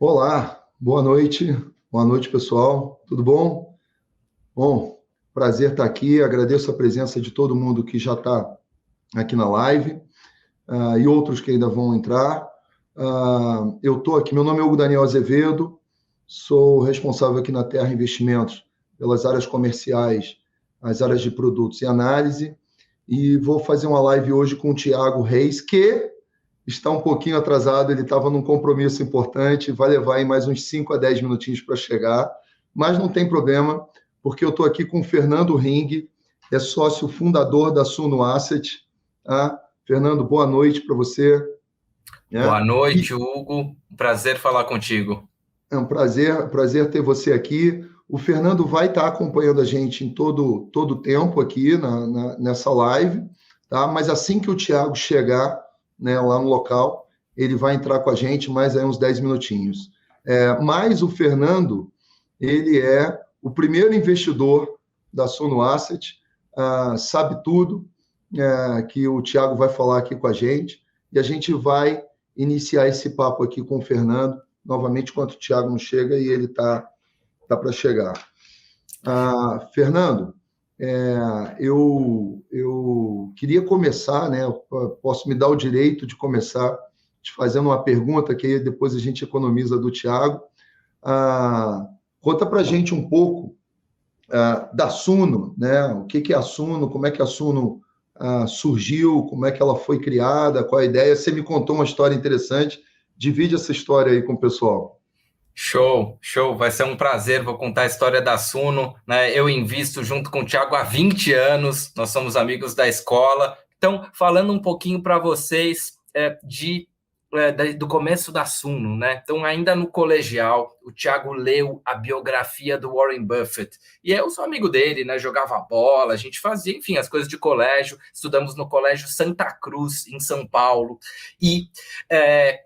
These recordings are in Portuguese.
Olá, boa noite pessoal, tudo bom? Bom, prazer estar aqui, agradeço a presença de todo mundo que já está aqui na live e outros que ainda vão entrar. Eu estou aqui, meu nome é Hugo Daniel Azevedo, sou responsável aqui na Terra Investimentos pelas áreas comerciais, as áreas de produtos e análise, e vou fazer uma live hoje com o Thiago Reis, que está um pouquinho atrasado, ele estava num compromisso importante, vai levar aí mais uns 5 a 10 minutinhos para chegar, mas não tem problema, porque eu estou aqui com o Fernando Ring, é sócio fundador da Suno Asset. Tá? Fernando, boa noite para você. Boa noite, Hugo. Prazer falar contigo. É um prazer ter você aqui. O Fernando vai estar acompanhando a gente em todo o tempo aqui nessa live, tá? Mas assim que o Thiago chegar, né, lá no local, ele vai entrar com a gente mais aí uns 10 minutinhos. Mas o Fernando, ele é o primeiro investidor da Suno Asset, sabe tudo que o Thiago vai falar aqui com a gente, e a gente vai iniciar esse papo aqui com o Fernando, novamente, enquanto o Thiago não chega, e ele está para chegar. Fernando, eu queria começar, né? Posso me dar o direito de começar te fazendo uma pergunta, que aí depois a gente economiza do Thiago. Conta para a gente um pouco da Suno, né? O que é a Suno, como é que a Suno surgiu, como é que ela foi criada, qual a ideia. Você me contou uma história interessante, divide essa história aí com o pessoal. Show. Vai ser um prazer, vou contar a história da Suno, né? Eu invisto junto com o Thiago há 20 anos, nós somos amigos da escola. Então, falando um pouquinho para vocês do começo da Suno, né? Então, ainda no colegial, o Thiago leu a biografia do Warren Buffett. E eu sou amigo dele, né? Jogava bola, a gente fazia, enfim, as coisas de colégio. Estudamos no Colégio Santa Cruz, em São Paulo. E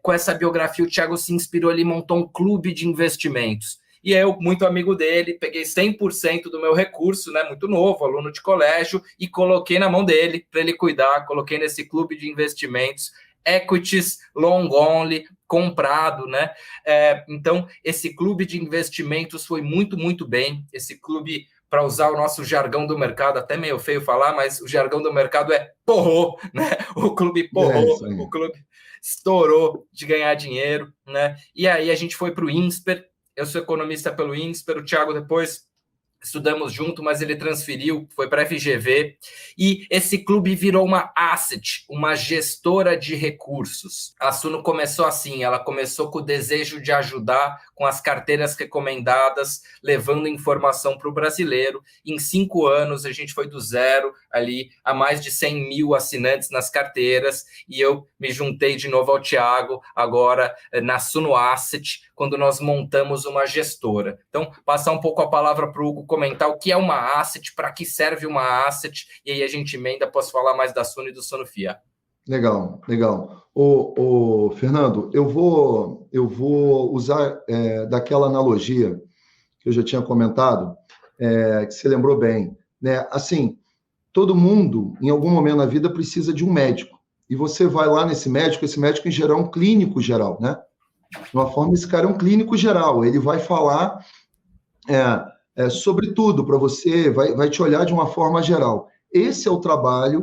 com essa biografia, o Thiago se inspirou, ele montou um clube de investimentos. E eu, muito amigo dele, peguei 100% do meu recurso, né, muito novo, aluno de colégio, e coloquei na mão dele para ele cuidar, coloquei nesse clube de investimentos, equities, long only, comprado, né? Então, esse clube de investimentos foi muito, muito bem. Esse clube, para usar o nosso jargão do mercado, até meio feio falar, mas o jargão do mercado é porrou, né? O clube porrou, o clube estourou de ganhar dinheiro, né? E aí a gente foi para o INSPER, eu sou economista pelo INSPER, o Thiago depois estudamos junto, mas ele transferiu, foi para a FGV, e esse clube virou uma asset, uma gestora de recursos. A Suno começou assim, ela começou com o desejo de ajudar com as carteiras recomendadas, levando informação para o brasileiro. Em 5 anos, a gente foi do zero ali a mais de 100 mil assinantes nas carteiras, e eu me juntei de novo ao Thiago, agora na Suno Asset, quando nós montamos uma gestora. Então, passar um pouco a palavra para o Hugo comentar o que é uma asset, para que serve uma asset, e aí a gente emenda, posso falar mais da Suno e do Sonofia. Legal. O Fernando, eu vou usar daquela analogia que eu já tinha comentado, que você lembrou bem, né? Assim, todo mundo, em algum momento na vida, precisa de um médico. E você vai lá nesse médico, esse médico em geral é um clínico geral, né? De uma forma, esse cara é um clínico geral, ele vai falar sobre tudo para você, vai te olhar de uma forma geral. Esse é o trabalho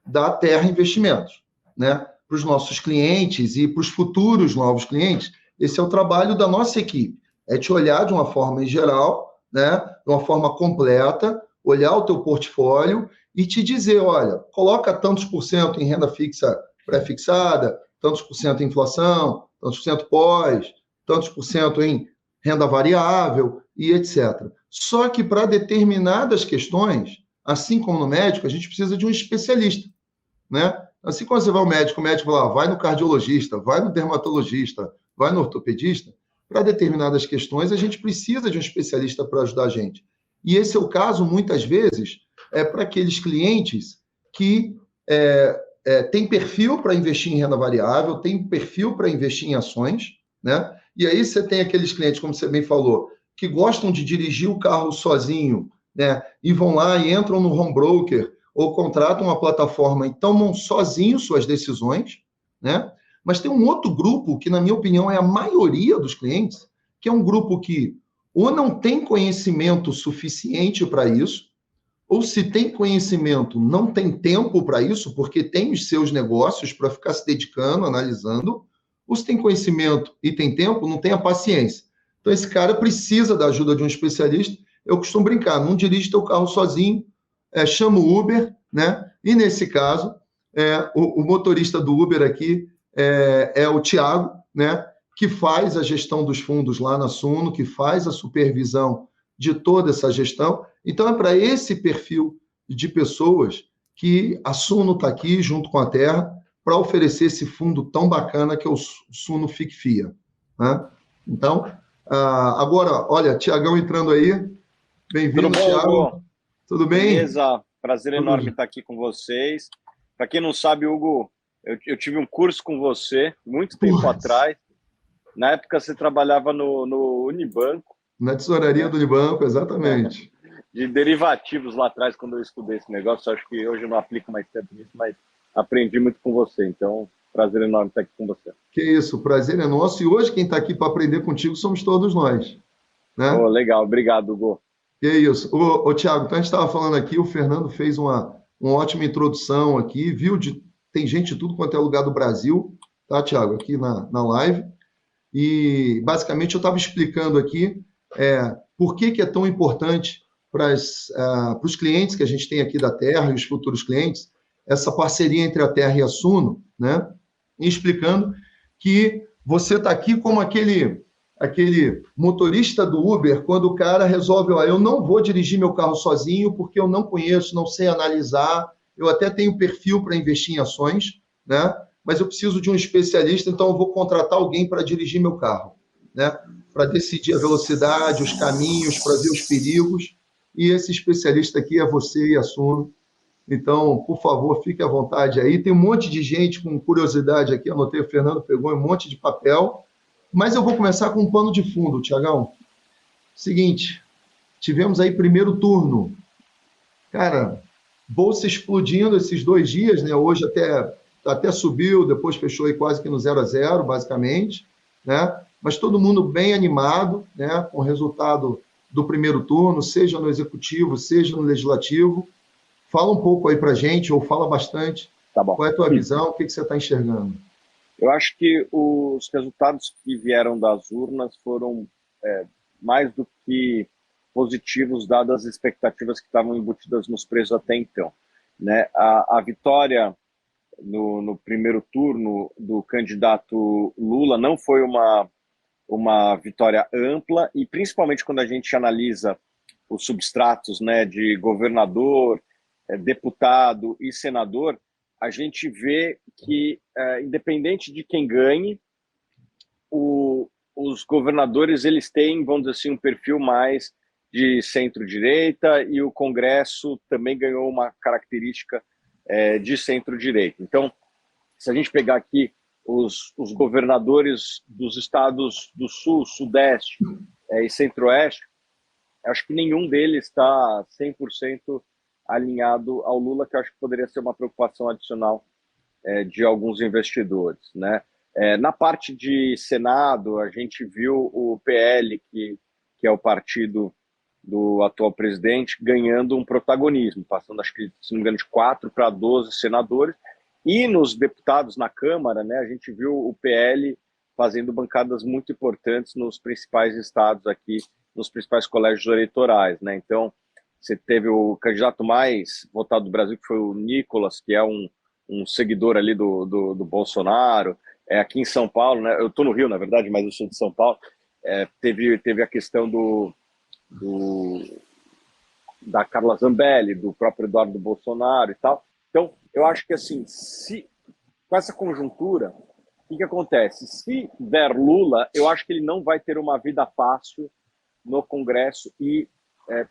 da Terra Investimentos, né? Para os nossos clientes e para os futuros novos clientes, esse é o trabalho da nossa equipe, é te olhar de uma forma em geral, né? De uma forma completa, olhar o teu portfólio e te dizer, olha, coloca tantos por cento em renda fixa pré-fixada, tantos por cento em inflação, tantos por cento pós, tantos por cento em renda variável e etc. Só que para determinadas questões, assim como no médico, a gente precisa de um especialista, né? Assim como você vai ao médico, o médico fala, vai no cardiologista, vai no dermatologista, vai no ortopedista, para determinadas questões a gente precisa de um especialista para ajudar a gente. E esse é o caso, muitas vezes, para aqueles clientes que tem perfil para investir em renda variável, tem perfil para investir em ações, né? E aí você tem aqueles clientes, como você bem falou, que gostam de dirigir o carro sozinho, né? E vão lá e entram no home broker ou contratam uma plataforma e tomam sozinho suas decisões, né? Mas tem um outro grupo, que na minha opinião é a maioria dos clientes, que é um grupo que ou não tem conhecimento suficiente para isso, ou se tem conhecimento, não tem tempo para isso, porque tem os seus negócios para ficar se dedicando, analisando, ou se tem conhecimento e tem tempo, não tem a paciência. Então, esse cara precisa da ajuda de um especialista. Eu costumo brincar, não dirige teu carro sozinho, chama o Uber, né? E nesse caso, o motorista do Uber aqui é o Thiago, né? Que faz a gestão dos fundos lá na Suno, que faz a supervisão de toda essa gestão. Então, é para esse perfil de pessoas que a Suno está aqui, junto com a Terra, para oferecer esse fundo tão bacana que é o Suno FICFIA. Né? Então, agora, olha, Tiagão entrando aí. Bem-vindo, Thiago. Hugo? Tudo bem? Beleza, prazer enorme estar aqui com vocês. Para quem não sabe, Hugo, eu tive um curso com você muito tempo atrás. Na época você trabalhava no Unibanco. Na tesouraria do Unibanco, exatamente. De derivativos lá atrás, quando eu estudei esse negócio. Acho que hoje eu não aplico mais tempo nisso, mas aprendi muito com você. Então, prazer enorme estar aqui com você. Que isso, o prazer é nosso. E hoje quem está aqui para aprender contigo somos todos nós. Né? Oh, legal, obrigado, Hugo. Que isso. Ô, Thiago, então a gente estava falando aqui, o Fernando fez uma ótima introdução aqui, viu? Tem gente de tudo quanto é lugar do Brasil, tá, Thiago? Aqui na live. E, basicamente, eu estava explicando aqui por que é tão importante para os clientes que a gente tem aqui da Terra e os futuros clientes, essa parceria entre a Terra e a Suno, né? E explicando que você está aqui como aquele motorista do Uber, quando o cara resolve, eu não vou dirigir meu carro sozinho porque eu não conheço, não sei analisar, eu até tenho perfil para investir em ações, né? Mas eu preciso de um especialista, então eu vou contratar alguém para dirigir meu carro, né? Para decidir a velocidade, os caminhos, para ver os perigos. E esse especialista aqui é você e a Suno. Então, por favor, fique à vontade aí. Tem um monte de gente com curiosidade aqui, anotei, o Fernando pegou um monte de papel, mas eu vou começar com um pano de fundo, Tiagão. Seguinte, tivemos aí primeiro turno. Cara, bolsa explodindo esses 2 dias, né? Hoje até subiu, depois fechou aí quase que no 0-0, basicamente, né? Mas todo mundo bem animado, né? Com o resultado do primeiro turno, seja no executivo, seja no legislativo. Fala um pouco aí para a gente, ou fala bastante. Tá bom. Qual é a tua visão? O que você está enxergando? Eu acho que os resultados que vieram das urnas foram mais do que positivos, dadas as expectativas que estavam embutidas nos preços até então. Né? A vitória no primeiro turno do candidato Lula não foi uma vitória ampla, e principalmente quando a gente analisa os substratos, né, de governador, deputado e senador, a gente vê que, independente de quem ganhe, os governadores eles têm, vamos dizer assim, um perfil mais de centro-direita, e o Congresso também ganhou uma característica de centro-direita. Então, se a gente pegar aqui os governadores dos estados do Sul, Sudeste e Centro-Oeste, acho que nenhum deles está 100% alinhado ao Lula, que eu acho que poderia ser uma preocupação adicional de alguns investidores, né? Na parte de Senado, a gente viu o PL, que é o partido do atual presidente, ganhando um protagonismo, passando, acho que, se não me engano, de 4 para 12 senadores. E nos deputados na Câmara, né, a gente viu o PL fazendo bancadas muito importantes nos principais estados aqui, nos principais colégios eleitorais, né? Então, você teve o candidato mais votado do Brasil, que foi o Nicolas, que é um seguidor ali do Bolsonaro. Aqui em São Paulo, né? Eu estou no Rio, na verdade, mas eu sou de São Paulo. Teve a questão da Carla Zambelli, do próprio Eduardo Bolsonaro e tal. Então, eu acho que, assim, com essa conjuntura, o que acontece? Se der Lula, eu acho que ele não vai ter uma vida fácil no Congresso e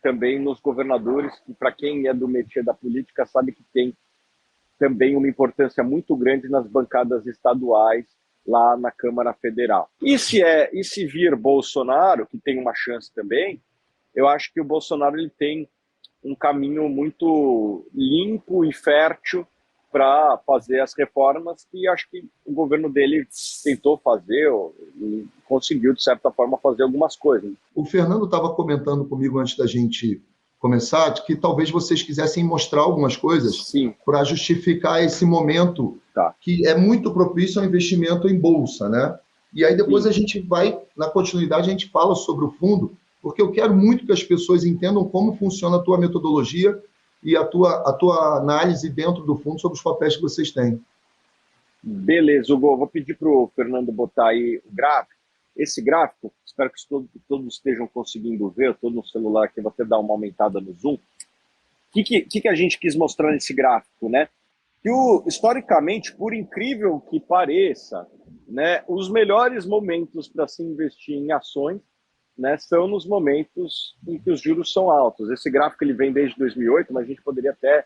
também nos governadores, que, para quem é do métier da política, sabe que tem também uma importância muito grande nas bancadas estaduais lá na Câmara Federal. E se vir Bolsonaro, que tem uma chance também, eu acho que o Bolsonaro ele tem um caminho muito limpo e fértil para fazer as reformas que acho que o governo dele tentou fazer e conseguiu, de certa forma, fazer algumas coisas. O Fernando estava comentando comigo antes da gente começar que talvez vocês quisessem mostrar algumas coisas para justificar esse momento que é muito propício ao investimento em bolsa, né? E aí depois a gente vai, na continuidade, a gente fala sobre o fundo, porque eu quero muito que as pessoas entendam como funciona a tua metodologia e a tua análise dentro do fundo sobre os papéis que vocês têm. Beleza, Hugo. Vou pedir para o Fernando botar aí o gráfico. Esse gráfico, espero que todos estejam conseguindo ver. Eu estou no celular aqui, vou até dar uma aumentada no zoom. O que a gente quis mostrar nesse gráfico, né? Que historicamente, por incrível que pareça, né, os melhores momentos para se investir em ações, né, são nos momentos em que os juros são altos. Esse gráfico ele vem desde 2008, mas a gente poderia até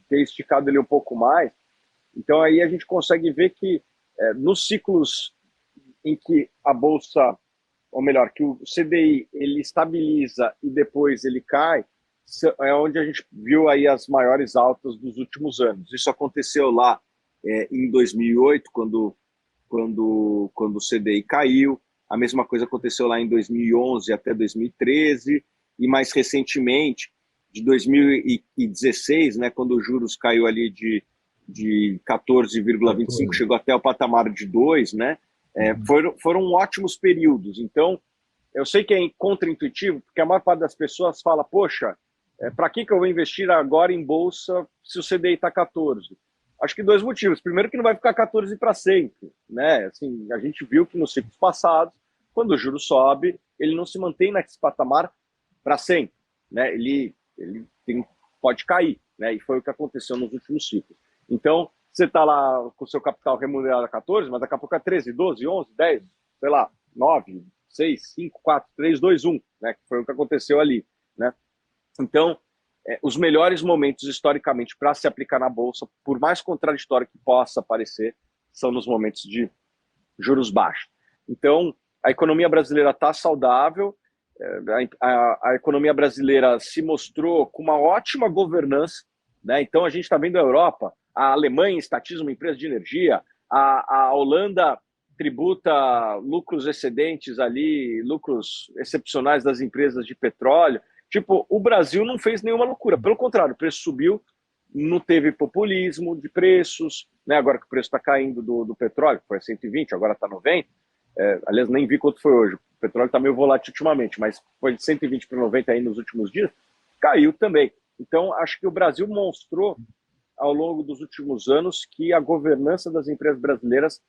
ter esticado ele um pouco mais. Então aí a gente consegue ver que nos ciclos em que a bolsa, ou melhor, que o CDI ele estabiliza e depois ele cai, é onde a gente viu aí as maiores altas dos últimos anos. Isso aconteceu lá em 2008, quando o CDI caiu. A mesma coisa aconteceu lá em 2011 até 2013, e mais recentemente, de 2016, né, quando os juros caiu ali de 14,25, chegou até o patamar de 2, né? Foram ótimos períodos. Então, eu sei que é contraintuitivo, porque a maior parte das pessoas fala, poxa, para que eu vou investir agora em bolsa se o CDI está 14? Acho que 2 motivos. Primeiro, que não vai ficar 14 para sempre, né? Assim, a gente viu que nos ciclos passados, quando o juro sobe, ele não se mantém nesse patamar para sempre, né? Ele pode cair, né? E foi o que aconteceu nos últimos ciclos. Então, você está lá com o seu capital remunerado a 14, mas daqui a pouco é 13, 12, 11, 10, sei lá, 9, 6, 5, 4, 3, 2, 1, né? Que foi o que aconteceu ali, né? Então, os melhores momentos historicamente para se aplicar na bolsa, por mais contraditório que possa parecer, são nos momentos de juros baixos. Então, a economia brasileira está saudável, a economia brasileira se mostrou com uma ótima governança, né? Então, a gente está vendo a Europa, a Alemanha estatiza uma empresa de energia, a Holanda tributa lucros excedentes ali, lucros excepcionais das empresas de petróleo. Tipo, o Brasil não fez nenhuma loucura, pelo contrário, o preço subiu, não teve populismo de preços, né? Agora que o preço está caindo do petróleo, foi a 120, agora está 90, aliás, nem vi quanto foi hoje, o petróleo está meio volátil ultimamente, mas foi de 120 para 90 aí nos últimos dias, caiu também. Então, acho que o Brasil mostrou ao longo dos últimos anos que a governança das empresas brasileiras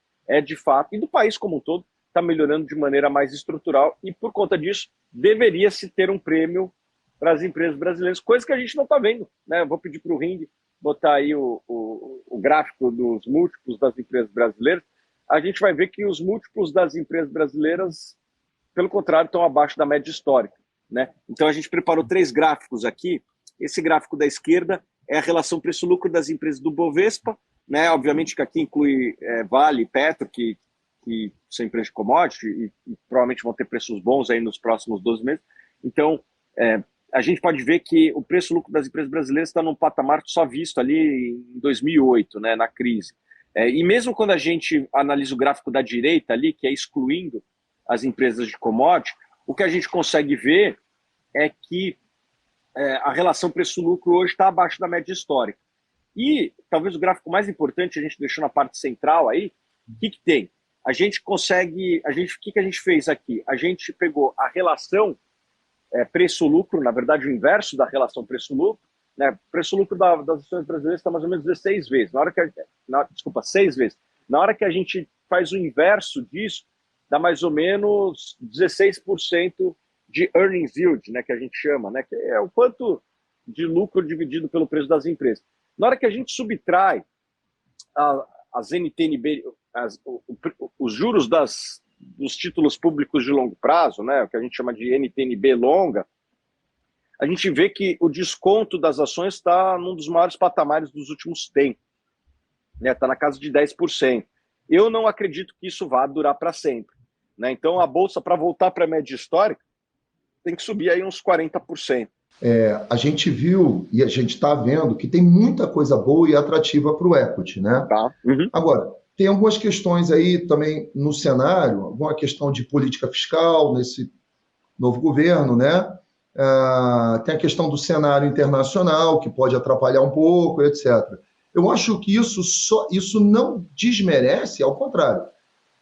de fato, e do país como um todo, está melhorando de maneira mais estrutural, e por conta disso, deveria-se ter um prêmio para as empresas brasileiras, coisa que a gente não está vendo, né? Eu vou pedir para o Ring botar aí o gráfico dos múltiplos das empresas brasileiras. A gente vai ver que os múltiplos das empresas brasileiras, pelo contrário, estão abaixo da média histórica, né? Então, a gente preparou 3 gráficos aqui. Esse gráfico da esquerda é a relação preço-lucro das empresas do Bovespa, né? Obviamente que aqui inclui Vale, Petro, que são empresas de commodity e provavelmente vão ter preços bons aí nos próximos 12 meses. Então, a gente pode ver que o preço-lucro das empresas brasileiras está num patamar só visto ali em 2008, né, na crise. E mesmo quando a gente analisa o gráfico da direita ali, que é excluindo as empresas de commodity, o que a gente consegue ver é que a relação preço-lucro hoje está abaixo da média histórica. E talvez o gráfico mais importante, a gente deixou na parte central aí, o que tem? A gente consegue, o que a gente fez aqui? A gente pegou a relação preço-lucro, na verdade o inverso da relação preço-lucro, né? Preço-lucro das ações brasileiras está mais ou menos 16 vezes, 6 vezes. Na hora que a gente faz o inverso disso, dá mais ou menos 16% de earnings yield, né, que a gente chama, né, que é o quanto de lucro dividido pelo preço das empresas. Na hora que a gente subtrai as NTNB, os juros dos títulos públicos de longo prazo, né, o que a gente chama de NTNB longa, a gente vê que o desconto das ações está num dos maiores patamares dos últimos tempos, né, está na casa de 10%. Eu não acredito que isso vá durar para sempre, né? Então, a Bolsa, para voltar para a média histórica, tem que subir aí uns 40%. A gente viu e a gente está vendo que tem muita coisa boa e atrativa para o equity, né? Tá. Uhum. Agora, tem algumas questões aí também no cenário, alguma questão de política fiscal nesse novo governo, né? Tem a questão do cenário internacional, que pode atrapalhar um pouco, etc. Eu acho que isso não desmerece, ao contrário,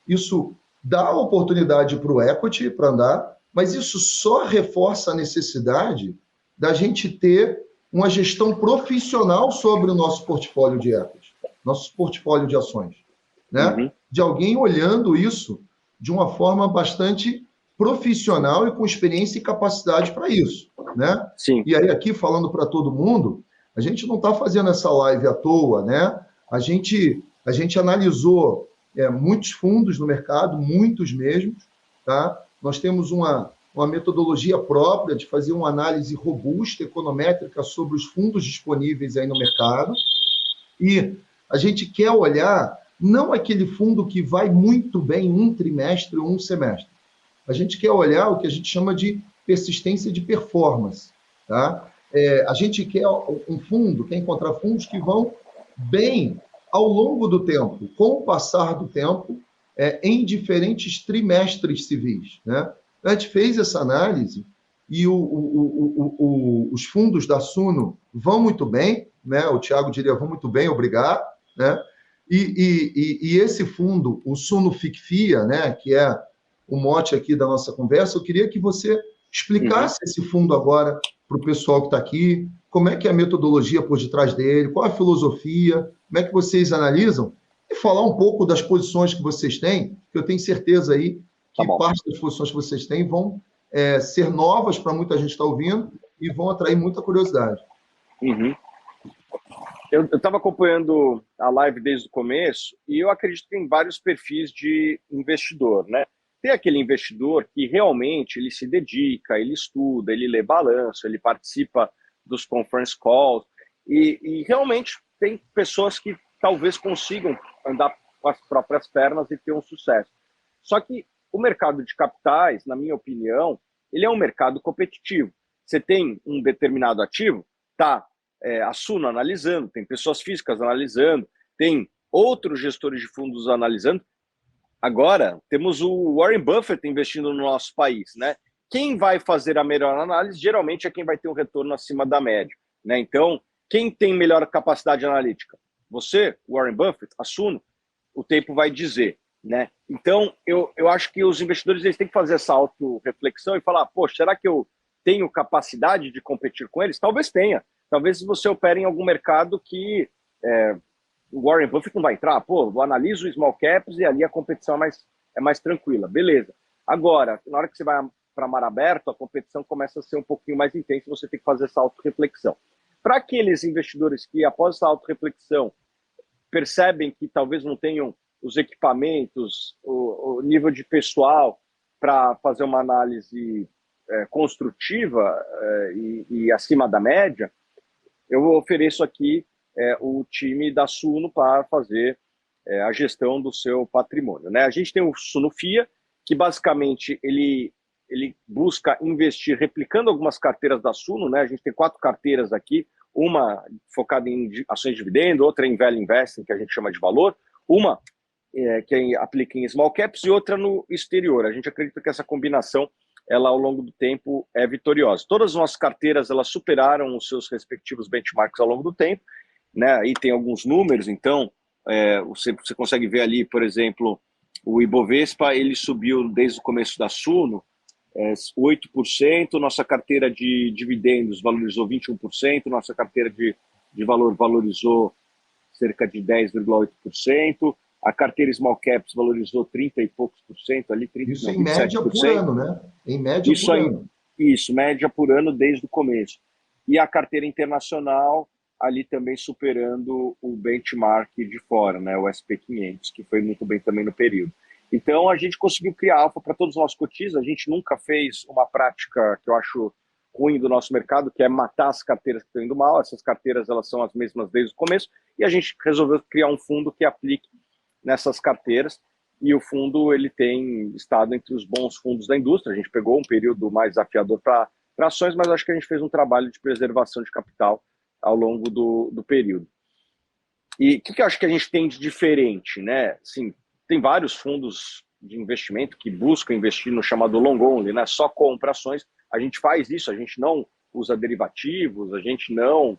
isso dá oportunidade para o equity para andar, mas isso só reforça a necessidade da gente ter uma gestão profissional sobre o nosso portfólio de equity, nosso portfólio de ações, né? Uhum. De alguém olhando isso de uma forma bastante profissional e com experiência e capacidade para isso, né? Sim. E aí aqui falando para todo mundo, a gente não está fazendo essa live à toa, né? A gente analisou muitos fundos no mercado, muitos mesmo, tá? Nós temos uma metodologia própria de fazer uma análise robusta, econométrica, sobre os fundos disponíveis aí no mercado, e a gente quer olhar não aquele fundo que vai muito bem um trimestre ou um semestre. A gente quer olhar o que a gente chama de persistência de performance, tá? A gente quer um fundo, quer encontrar fundos que vão bem ao longo do tempo, com o passar do tempo, em diferentes trimestres civis, né? A gente fez essa análise e os fundos da Suno vão muito bem, né? O Thiago diria, vão muito bem, obrigado, né? E esse fundo, o Suno FICFIA, né, que é o mote aqui da nossa conversa, eu queria que você explicasse esse fundo agora para o pessoal que está aqui, como é que é a metodologia por detrás dele, qual a filosofia, como é que vocês analisam, e falar um pouco das posições que vocês têm, que eu tenho certeza aí que parte das posições que vocês têm vão ser novas para muita gente que está ouvindo e vão atrair muita curiosidade. Uhum. Eu estava acompanhando a live desde o começo e eu acredito que tem vários perfis de investidor, né? Tem aquele investidor que realmente ele se dedica, ele estuda, ele lê balanço, ele participa dos conference calls e realmente tem pessoas que talvez consigam andar com as próprias pernas e ter um sucesso. Só que o mercado de capitais, na minha opinião, ele é um mercado competitivo. Você tem um determinado ativo, tá? A Suno analisando, tem pessoas físicas analisando, tem outros gestores de fundos analisando. Agora, temos o Warren Buffett investindo no nosso país, né? Quem vai fazer a melhor análise, geralmente, é quem vai ter um retorno acima da média, né? Então, quem tem melhor capacidade analítica? Você, Warren Buffett, a Suno, o tempo vai dizer, né? Então, eu acho que os investidores eles têm que fazer essa autorreflexão e falar, poxa, será que eu tenho capacidade de competir com eles? Talvez tenha. Talvez você opere em algum mercado que o Warren Buffett não vai entrar. Pô, eu analiso o small caps e ali a competição é mais tranquila. Beleza. Agora, na hora que você vai para mar aberto, a competição começa a ser um pouquinho mais intensa e você tem que fazer essa autorreflexão. Para aqueles investidores que, após essa autorreflexão, percebem que talvez não tenham os equipamentos, o nível de pessoal para fazer uma análise construtiva e acima da média, eu ofereço aqui o time da Suno para fazer a gestão do seu patrimônio, né? A gente tem o Suno FIA, que basicamente ele busca investir replicando algumas carteiras da Suno, né? A gente tem 4 carteiras aqui, uma focada em ações de dividendo, outra em value investing, que a gente chama de valor, uma que aplica em small caps e outra no exterior. A gente acredita que essa combinação ela ao longo do tempo é vitoriosa. Todas as nossas carteiras elas superaram os seus respectivos benchmarks ao longo do tempo, né? Aí tem alguns números, então você consegue ver ali, por exemplo, o Ibovespa ele subiu desde o começo da Suno 8%, nossa carteira de dividendos valorizou 21%, nossa carteira de valor valorizou cerca de 10,8%, a carteira Small Caps valorizou 30 e poucos por cento, ali 30, isso não, em 27%. Média por ano, né? Em média isso por aí, ano. Isso, média por ano desde o começo. E a carteira internacional ali também superando o benchmark de fora, né, o SP500, que foi muito bem também no período. Então, a gente conseguiu criar alfa para todos os nossos cotistas. A gente nunca fez uma prática que eu acho ruim do nosso mercado, que é matar as carteiras que estão indo mal. Essas carteiras elas são as mesmas desde o começo. E a gente resolveu criar um fundo que aplique nessas carteiras. E o fundo ele tem estado entre os bons fundos da indústria. A gente pegou um período mais desafiador para para ações, mas acho que a gente fez um trabalho de preservação de capital ao longo do período. E o que eu acho que a gente tem de diferente, né? Assim, tem vários fundos de investimento que buscam investir no chamado long only, né? Só compra ações. A gente faz isso, a gente não usa derivativos, a gente não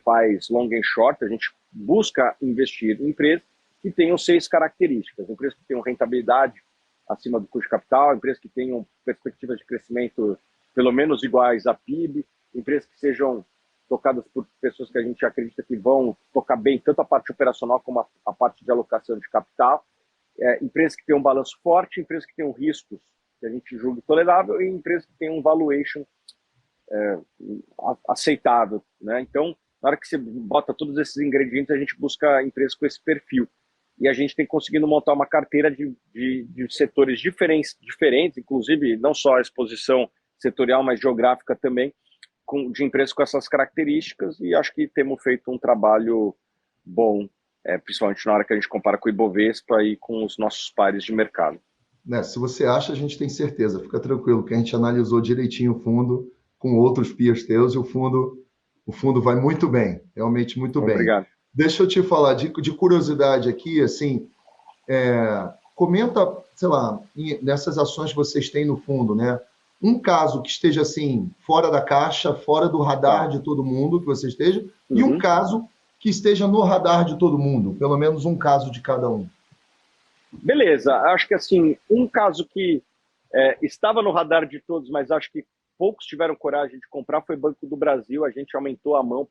faz long and short, a gente busca investir em empresas que tenham 6 características. Empresas que tenham rentabilidade acima do custo de capital, empresas que tenham perspectivas de crescimento pelo menos iguais à PIB, empresas que sejam tocadas por pessoas que a gente acredita que vão tocar bem tanto a parte operacional como a parte de alocação de capital, empresas que tenham um balanço forte, empresas que tenham riscos que a gente julga tolerável e empresas que tenham um valuation aceitável, né? Então, na hora que você bota todos esses ingredientes, a gente busca empresas com esse perfil. E a gente tem conseguido montar uma carteira de setores diferentes, inclusive não só a exposição setorial, mas geográfica também, de empresas com essas características, e acho que temos feito um trabalho bom, principalmente na hora que a gente compara com o Ibovespa e com os nossos pares de mercado. Né, se você acha, a gente tem certeza, fica tranquilo, que a gente analisou direitinho o fundo com outros peers teus e o fundo vai muito bem, realmente muito bem. Obrigado. Deixa eu te falar de curiosidade aqui, assim, comenta, sei lá, nessas ações que vocês têm no fundo, né? Um caso que esteja assim, fora da caixa, fora do radar de todo mundo, que você esteja, e um caso que esteja no radar de todo mundo, pelo menos um caso de cada um. Beleza, acho que assim, um caso que estava no radar de todos, mas acho que poucos tiveram coragem de comprar foi Banco do Brasil. A gente aumentou a mão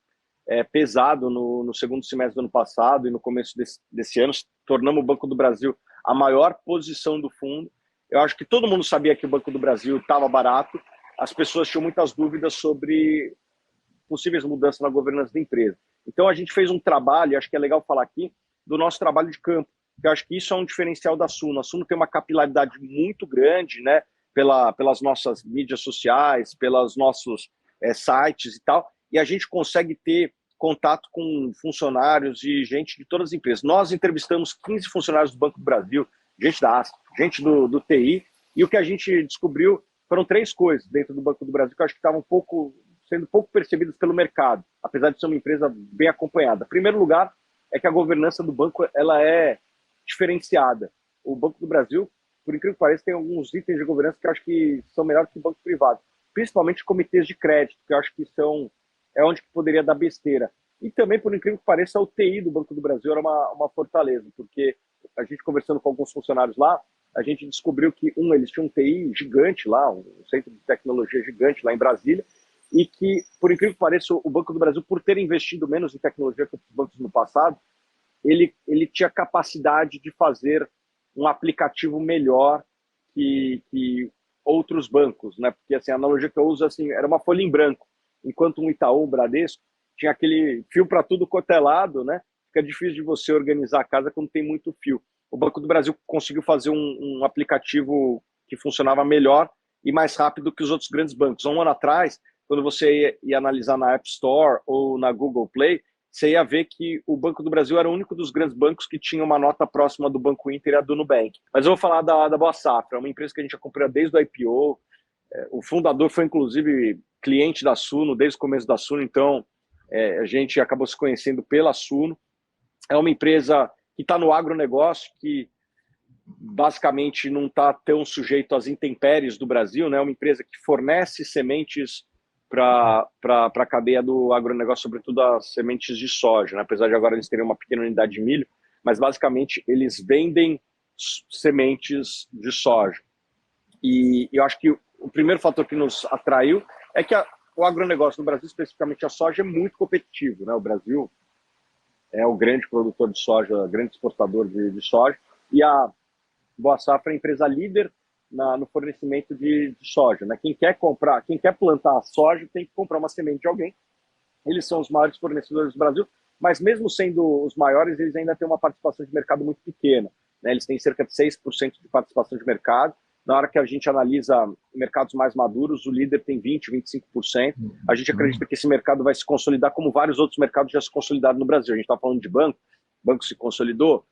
pesado no segundo semestre do ano passado e no começo desse ano, tornamos o Banco do Brasil a maior posição do fundo. Eu acho que todo mundo sabia que o Banco do Brasil estava barato, as pessoas tinham muitas dúvidas sobre possíveis mudanças na governança da empresa. Então a gente fez um trabalho, acho que é legal falar aqui, do nosso trabalho de campo, que eu acho que isso é um diferencial da Suno. A Suno tem uma capilaridade muito grande, né, pelas nossas mídias sociais, pelos nossos sites e tal, e a gente consegue ter contato com funcionários e gente de todas as empresas. Nós entrevistamos 15 funcionários do Banco do Brasil, gente da ASP, gente do TI, e o que a gente descobriu foram 3 coisas dentro do Banco do Brasil que eu acho que estavam sendo pouco percebidas pelo mercado, apesar de ser uma empresa bem acompanhada. Em primeiro lugar, é que a governança do banco ela é diferenciada. O Banco do Brasil, por incrível que pareça, tem alguns itens de governança que eu acho que são melhores que o banco privado, principalmente comitês de crédito, que eu acho que é onde que poderia dar besteira. E também, por incrível que pareça, a UTI do Banco do Brasil era uma fortaleza, porque a gente conversando com alguns funcionários lá, a gente descobriu que, eles tinham um TI gigante lá, um centro de tecnologia gigante lá em Brasília, e que, por incrível que pareça, o Banco do Brasil, por ter investido menos em tecnologia que os bancos no passado, ele tinha capacidade de fazer um aplicativo melhor que outros bancos, né? Porque assim, a analogia que eu uso assim, era uma folha em branco, enquanto um Itaú, um Bradesco, tinha aquele fio para tudo quanto é lado, né? Fica difícil de você organizar a casa quando tem muito fio. O Banco do Brasil conseguiu fazer um aplicativo que funcionava melhor e mais rápido que os outros grandes bancos. Um ano atrás, quando você ia analisar na App Store ou na Google Play, você ia ver que o Banco do Brasil era o único dos grandes bancos que tinha uma nota próxima do Banco Inter e a do Nubank. Mas eu vou falar da Boa Safra, uma empresa que a gente acompanha desde o IPO. O fundador foi, inclusive, cliente da Suno, desde o começo da Suno, então a gente acabou se conhecendo pela Suno. É uma empresa que está no agronegócio, que basicamente não está tão sujeito às intempéries do Brasil, né? É uma empresa que fornece sementes para a cadeia do agronegócio, sobretudo as sementes de soja, né? Apesar de agora eles terem uma pequena unidade de milho, mas basicamente eles vendem sementes de soja. E eu acho que o primeiro fator que nos atraiu é que o agronegócio no Brasil, especificamente a soja, é muito competitivo, né? O Brasil é o grande produtor de soja, grande exportador de soja, e a Boa Safra é a empresa líder no fornecimento de soja, né? Quem quer plantar soja tem que comprar uma semente de alguém. Eles são os maiores fornecedores do Brasil, mas mesmo sendo os maiores, eles ainda têm uma participação de mercado muito pequena, né? Eles têm cerca de 6% de participação de mercado. Na hora que a gente analisa mercados mais maduros, o líder tem 20%, 25%. A gente acredita que esse mercado vai se consolidar como vários outros mercados já se consolidaram no Brasil. A gente está falando de banco se consolidou,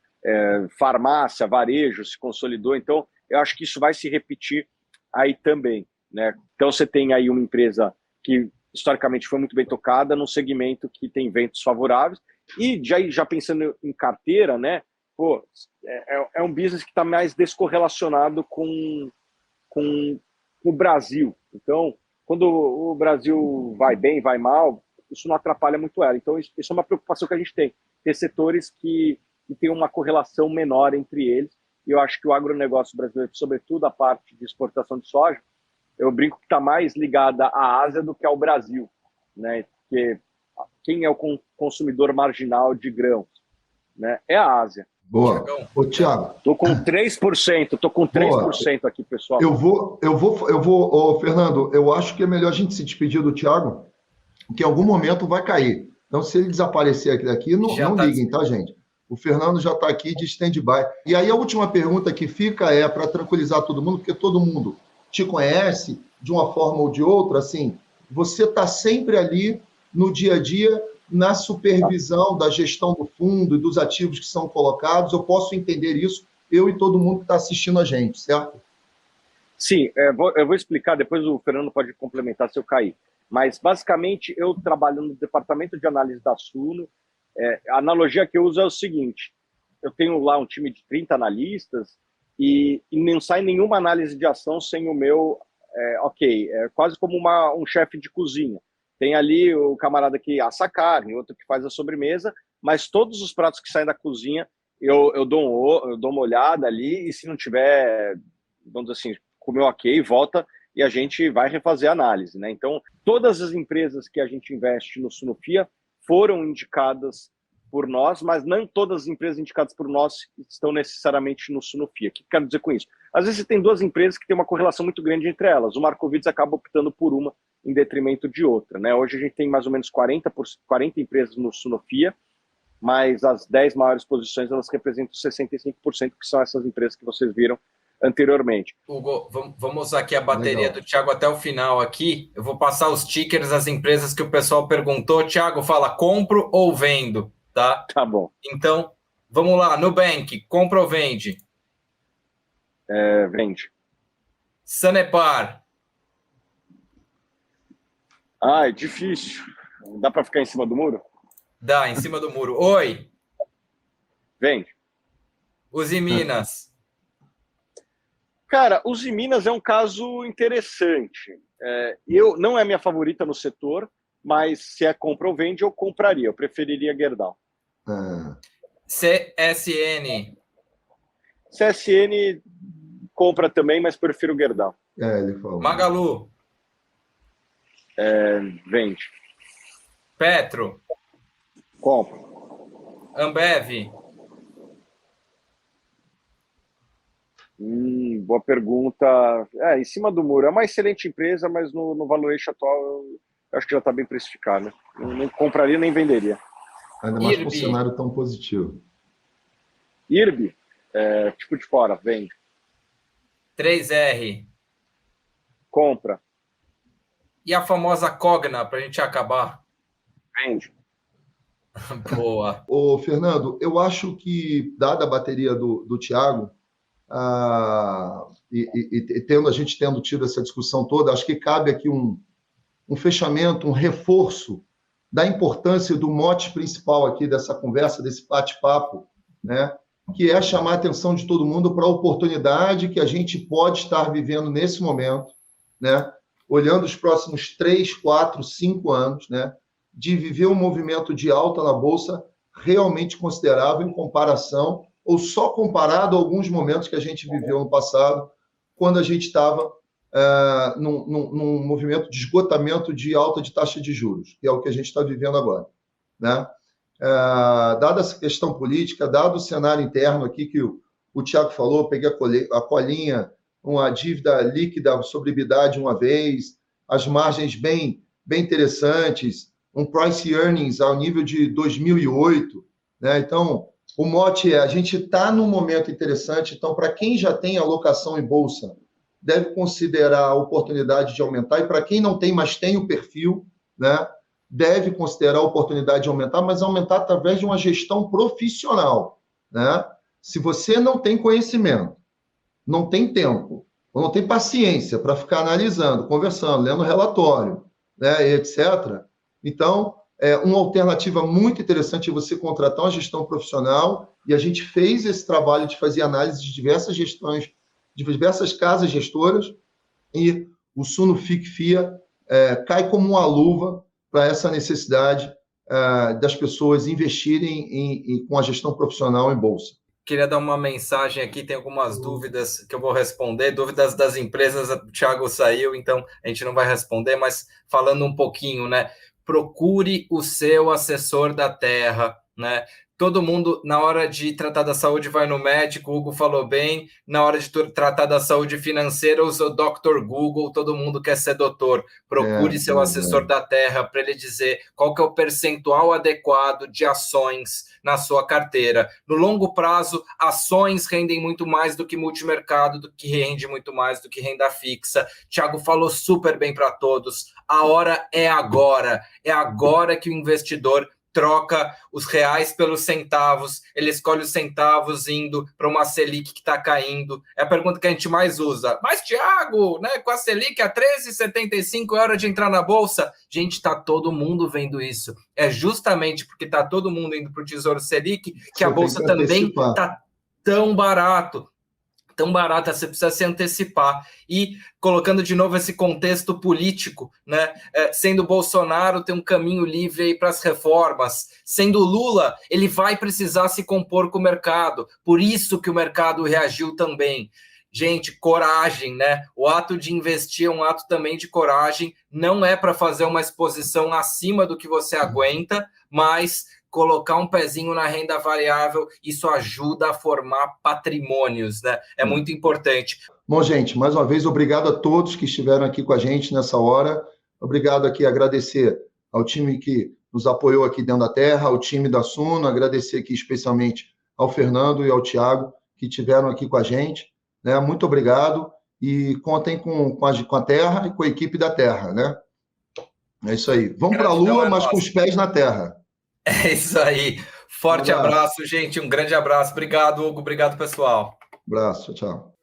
farmácia, varejo se consolidou. Então, eu acho que isso vai se repetir aí também. né? Então você tem aí uma empresa que historicamente foi muito bem tocada num segmento que tem ventos favoráveis e já pensando em carteira, né? Pô, é um business que está mais descorrelacionado com o Brasil. Então, quando o Brasil vai bem, vai mal, isso não atrapalha muito ela. Então, isso é uma preocupação que a gente tem. Ter setores que tem uma correlação menor entre eles. E eu acho que o agronegócio brasileiro, sobretudo a parte de exportação de soja, eu brinco que está mais ligada à Ásia do que ao Brasil, né? Porque quem é o consumidor marginal de grãos, né? É a Ásia. Boa. Ô, Thiago. Tô com 3%, Boa. Aqui, pessoal. Eu vou, ô, Fernando, eu acho que é melhor a gente se despedir do Thiago, porque em algum momento vai cair. Então, se ele desaparecer aqui, não liguem, tá, gente? O Fernando já está aqui de stand-by. E aí a última pergunta que fica é para tranquilizar todo mundo, porque todo mundo te conhece de uma forma ou de outra, assim, você está sempre ali no dia a dia, na supervisão da gestão do fundo e dos ativos que são colocados. Eu posso entender isso, eu e todo mundo que está assistindo a gente, certo? Sim, eu vou explicar, depois o Fernando pode complementar se eu cair. Mas, basicamente, eu trabalho no departamento de análise da Suno. A analogia que eu uso é o seguinte, eu tenho lá um time de 30 analistas e não sai nenhuma análise de ação sem o meu, quase como um chefe de cozinha. Tem ali o camarada que assa a carne, outro que faz a sobremesa, mas todos os pratos que saem da cozinha eu dou uma olhada ali e se não tiver, vamos dizer assim, comeu ok, volta e a gente vai refazer a análise, né? Então, todas as empresas que a gente investe no Sunofia foram indicadas por nós, mas não todas as empresas indicadas por nós estão necessariamente no Sunofia. O que quero dizer com isso? Às vezes você tem duas empresas que têm uma correlação muito grande entre elas. O Markowitz acaba optando por uma em detrimento de outra, né? Hoje a gente tem mais ou menos 40 empresas no Sunofia, mas as 10 maiores posições elas representam 65%, que são essas empresas que vocês viram anteriormente. Hugo, vamos usar aqui a bateria do Thiago até o final aqui. Eu vou passar os tickers das empresas que o pessoal perguntou. Thiago, fala compro ou vendo, tá? Tá bom. Então, vamos lá. Nubank, compra ou vende? Vende. Sanepar. É difícil. Dá para ficar em cima do muro? Dá, em cima do muro. Oi. Vende. Usiminas. Cara, Usiminas é um caso interessante. Não é minha favorita no setor, mas se é compra ou vende, eu compraria. Eu preferiria Gerdau. CSN. CSN compra também, mas prefiro Gerdau. Ele falou. Magalu. Vende. Petro. Compra. Ambev. Boa pergunta. Em cima do muro. É uma excelente empresa, mas no valuation atual eu acho que já está bem precificado. Não compraria nem venderia. Ainda mais com um cenário tão positivo. IRB, tipo de fora, vende. 3R. Compra. E a famosa Cogna, para a gente acabar? Vende. Boa. Ô, Fernando, eu acho que, dada a bateria do Thiago, a gente tendo tido essa discussão toda, acho que cabe aqui um fechamento, um reforço da importância do mote principal aqui dessa conversa, desse bate-papo, né? Que é chamar a atenção de todo mundo para a oportunidade que a gente pode estar vivendo nesse momento, né? Olhando os próximos 3, 4, 5 anos, né? De viver um movimento de alta na Bolsa realmente considerável em comparação, ou só comparado a alguns momentos que a gente viveu no passado, quando a gente estava num movimento de esgotamento de alta de taxa de juros, que é o que a gente está vivendo agora, né? Dada essa questão política, dado o cenário interno aqui que o Thiago falou, peguei a colinha, uma dívida líquida sobre EBITDA uma vez, as margens bem interessantes, um price earnings ao nível de 2008, né? Então, o mote a gente está num momento interessante, então, para quem já tem alocação em bolsa, deve considerar a oportunidade de aumentar, e para quem não tem, mas tem o perfil, né, deve considerar a oportunidade de aumentar, mas aumentar através de uma gestão profissional, né? Se você não tem conhecimento, não tem tempo ou não tem paciência para ficar analisando, conversando, lendo relatório, né, etc. Então, uma alternativa muito interessante é você contratar uma gestão profissional, e a gente fez esse trabalho de fazer análise de diversas gestões, de diversas casas gestoras, e o Suno FIC-FIA cai como uma luva para essa necessidade das pessoas investirem com a gestão profissional em bolsa. Queria dar uma mensagem aqui, tem algumas dúvidas que eu vou responder, dúvidas das empresas, o Thiago saiu, então a gente não vai responder, mas falando um pouquinho, né? Procure o seu assessor da terra, né? Todo mundo, na hora de tratar da saúde, vai no médico, o Hugo falou bem, na hora de tratar da saúde financeira, usa o Dr. Google, todo mundo quer ser doutor. Procure seu assessor da terra para ele dizer qual que é o percentual adequado de ações na sua carteira. No longo prazo, ações rendem muito mais do que multimercado, do que rende muito mais do que renda fixa. Thiago falou super bem para todos. A hora é agora que o investidor troca os reais pelos centavos, ele escolhe os centavos indo para uma Selic que está caindo. É a pergunta que a gente mais usa. Mas, Thiago, né, com a Selic a 13,75 é hora de entrar na Bolsa? Gente, está todo mundo vendo isso. É justamente porque está todo mundo indo para o Tesouro Selic que a Bolsa também está tão barata, você precisa se antecipar. E colocando de novo esse contexto político, né? Sendo Bolsonaro, tem um caminho livre aí para as reformas. Sendo Lula, ele vai precisar se compor com o mercado. Por isso que o mercado reagiu também. Gente, coragem, né? O ato de investir é um ato também de coragem. Não é para fazer uma exposição acima do que você aguenta, mas colocar um pezinho na renda variável, isso ajuda a formar patrimônios, né? É muito importante. Bom, gente, mais uma vez, obrigado a todos que estiveram aqui com a gente nessa hora. Obrigado aqui, agradecer ao time que nos apoiou aqui dentro da terra, ao time da Suno, agradecer aqui especialmente ao Fernando e ao Thiago, que estiveram aqui com a gente, né? Muito obrigado e contem com a terra e com a equipe da terra, né? É isso aí. Vamos para a Lua, mas com os pés na terra. É isso aí. Forte abraço, gente. Um grande abraço. Obrigado, Hugo. Obrigado, pessoal. Abraço. Tchau.